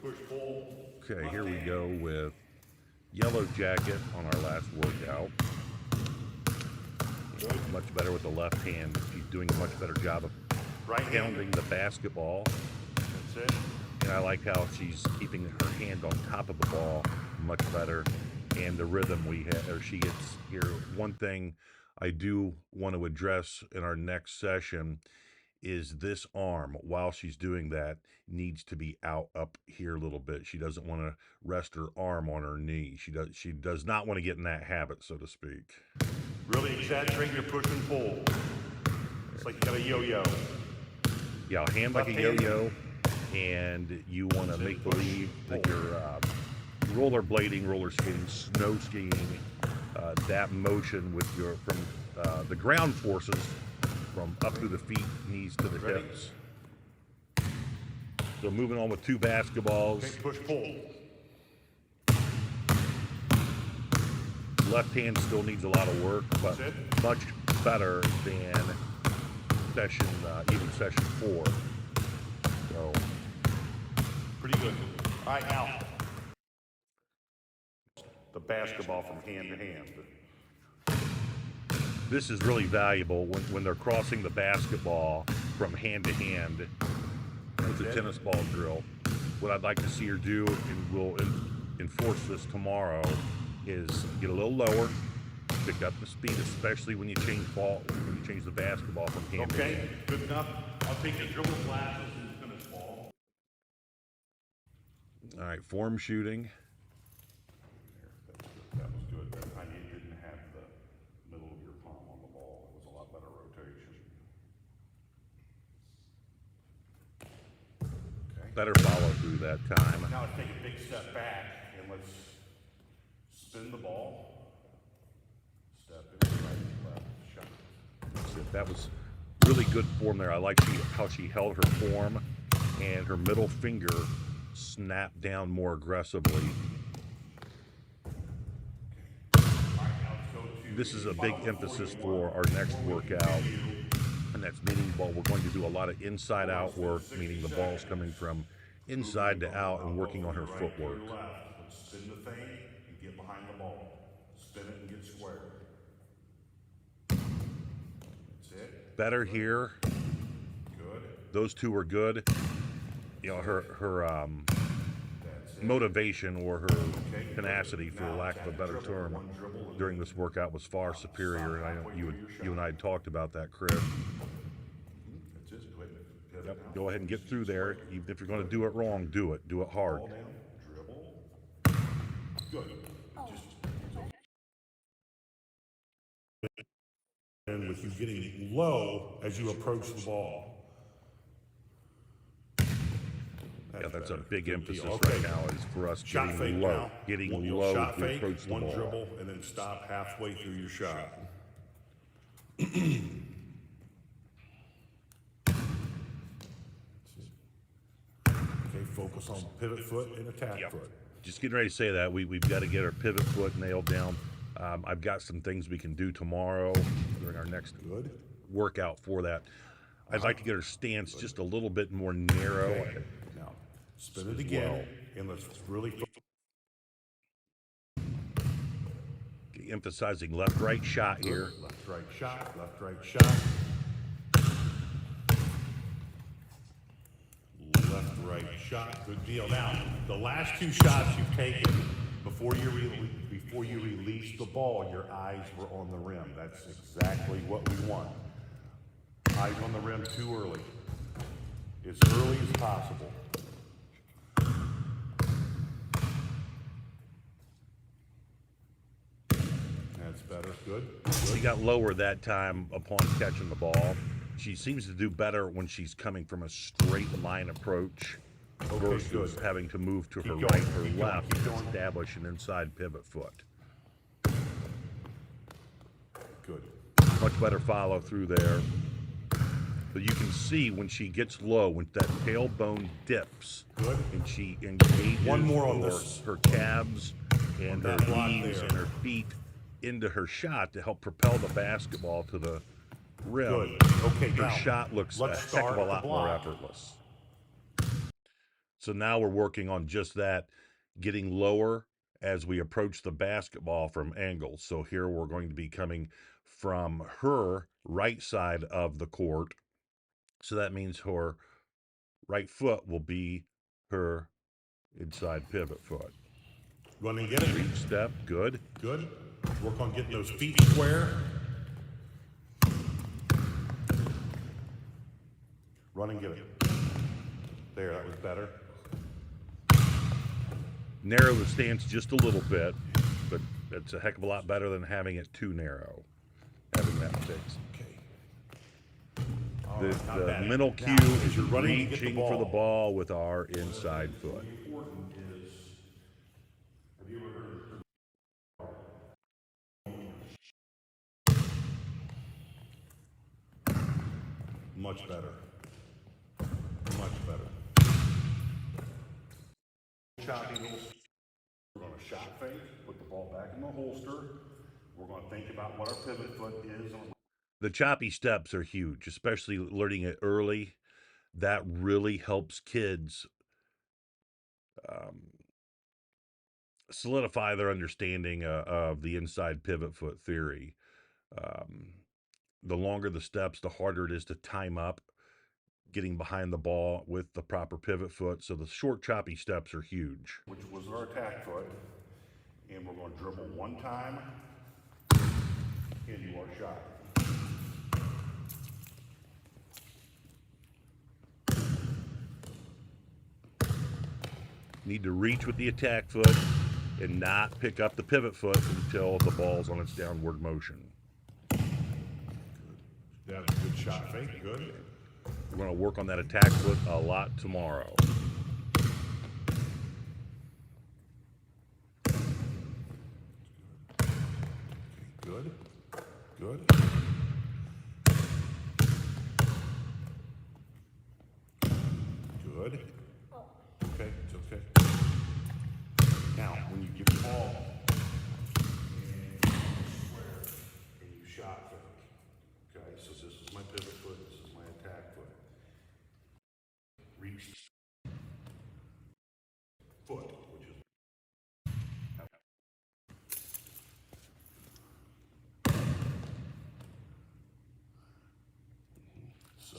push, pull. Okay, here we go with yellow jacket on our last workout. Much better with the left hand. She's doing a much better job of pounding the basketball. That's it. And I like how she's keeping her hand on top of the ball much better. And the rhythm she gets here. One thing I do want to address in our next session is this arm, while she's doing that, needs to be out up here a little bit. She doesn't want to rest her arm on her knee. She does not want to get in that habit, so to speak. Really exaggerating your push and pull. It's like you got a yo-yo. Yeah, hand like a yo-yo, and you want to make believe that you're rollerblading, roller skating, snow skiing. That motion with from the ground forces from up through the feet, knees to the hips. So moving on with two basketballs. Okay, push, pull. Left hand still needs a lot of work, but much better than even session 4. So pretty good. All right, now the basketball from hand to hand. This is really valuable when they're crossing the basketball from hand to hand with the tennis ball drill. What I'd like to see her do, and we'll enforce this tomorrow, is get a little lower, pick up the speed, especially when you change the basketball from hand to hand. Okay, good enough. I'll take your dribble glasses and tennis ball. All right, form shooting. That was good. I didn't have the middle of your palm on the ball. It was a lot better rotation. Okay. Better follow through that time. Now let's take a big step back and let's spin the ball. Step in right, left, shot. That's it. That was really good form there. I like how she held her form, and her middle finger snapped down more aggressively. This is a big emphasis for our next workout, and that's meaning ball. We're going to do a lot of inside out work, meaning the ball's coming from inside to out and working on her footwork. Spin the thing and get behind the ball. Spin it and get square. That's it. Better here. Good. Those two were good. You know, her motivation or her tenacity, for lack of a better term, during this workout was far superior, and I know you and I had talked about that, Chris. Yep. Go ahead and get through there. Even if you're going to do it wrong, do it hard. Good. And with you getting low as you approach the ball. Yeah, that's a big emphasis right now, is for us getting low to approach the ball. One dribble, and then stop halfway through your shot. Okay, focus on pivot foot and attack foot. Just getting ready to say that. We've got to get our pivot foot nailed down. I've got some things we can do tomorrow during our next workout for that. I'd like to get her stance just a little bit more narrow. Okay. Now, spin it again, and let's really emphasizing left-right shot here. Left-right shot, left-right shot. Left-right shot, good deal. Now, the last two shots you've taken, before you release the ball, your eyes were on the rim. That's exactly what we want. Eyes on the rim too early. As early as possible. That's better. Good. She got lower that time upon catching the ball. She seems to do better when she's coming from a straight line approach versus having to move to her right or left and establish an inside pivot foot. Good. Much better follow through there. But you can see when she gets low, when that tailbone dips, and she engages her calves and her knees and her feet into her shot to help propel the basketball to the rim. Okay, her shot looks a heck of a lot more effortless. So now we're working on just that, getting lower as we approach the basketball from angles. So here we're going to be coming from her right side of the court. So that means her right foot will be her inside pivot foot. Run and get it. Reach step, good. Good. Work on getting those feet square. Run and get it. There, that was better. Narrow the stance just a little bit, but it's a heck of a lot better than having it too narrow, having that fixed. Okay. All The, right, not the bad. mental Now, cue as is you're running to get reaching for the ball, ball with our inside foot. what's important is, have you ever heard of much better. Much better. Shot eagles. We're going to shot fake, put the ball back in the holster. We're going to think about what our pivot foot is. The choppy steps are huge, especially learning it early. That really helps kids solidify their understanding of the inside pivot foot theory. The longer the steps, the harder it is to time up getting behind the ball with the proper pivot foot. So the short, choppy steps are huge. Which was our attack foot. And we're going to dribble one time into our shot. Need to reach with the attack foot and not pick up the pivot foot until the ball's on its downward motion. That's a good shot fake. Good. We're going to work on that attack foot a lot tomorrow. Good. Good. Good. Okay, it's okay. Now, when you get the ball and you square and you shot fake. Okay, so this is my pivot foot, this is my attack foot. Reach foot, which is so.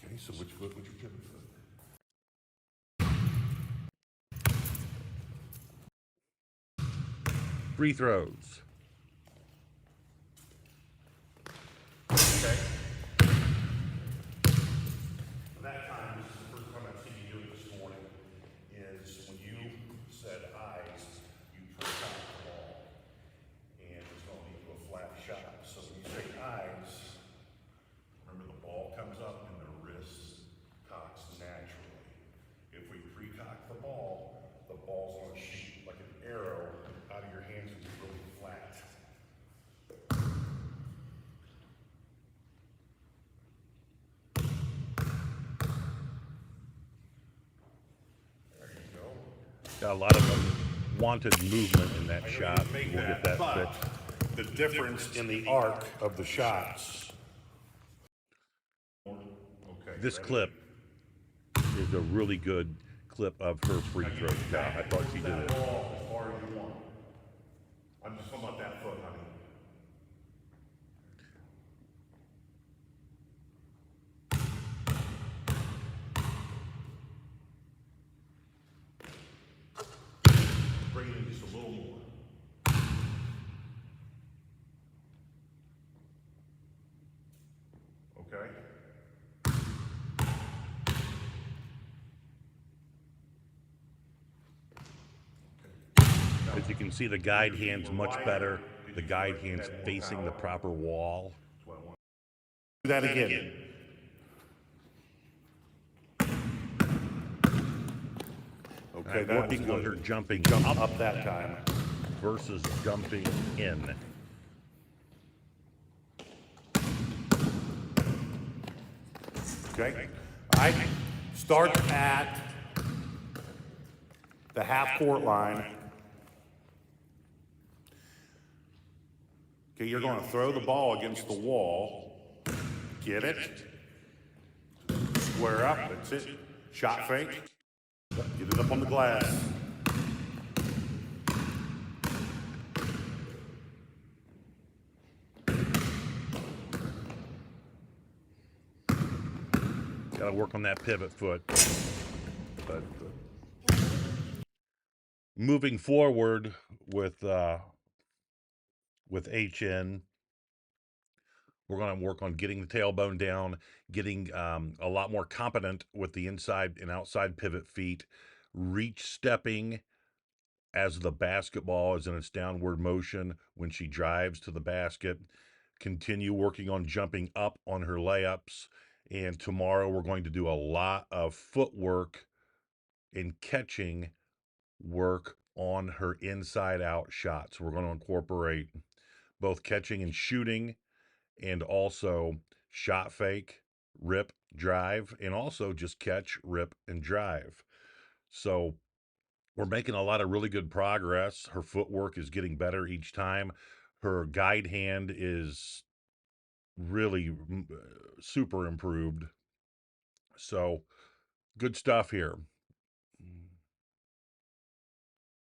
Okay, so which foot would you pivot foot? Free throws. Okay. That time, this is the first time I've seen you do it this morning, is when you said eyes, you pre-cock the ball. And it's going to lead to a flat shot. So when you say eyes, remember the ball comes up and the wrist cocks naturally. If we pre-cock the ball's going to shoot like an arrow out of your hands and be really flat. Got a lot of unwanted movement in that shot. We'll get that but fixed. the difference in the arc of the shots. Okay. This ready? clip is a really good clip of her free throw shot. I thought she did That it. ball as far as you want. I'm just talking about that foot, honey. Bring it in just a little more. Okay? As you can see, the guide hand's much better. The guide hand's facing the proper wall. Do that again. Okay, that was Working on her good. jumping Jump up up that time. versus jumping in. Okay? I start at the half court line. Okay, you're going to throw the ball against the wall. Get it? Square up. That's it. Shot fake. Get it up on the glass. Got to work on that pivot foot. But moving forward with HN, we're going to work on getting the tailbone down, getting a lot more competent with the inside and outside pivot feet, reach stepping as the basketball is in its downward motion when she drives to the basket, continue working on jumping up on her layups. And tomorrow we're going to do a lot of footwork and catching work on her inside out shots. We're going to incorporate both catching and shooting, and also shot fake, rip, drive, and also just catch, rip, and drive. So we're making a lot of really good progress. Her footwork is getting better each time. Her guide hand is really super improved. So good stuff here.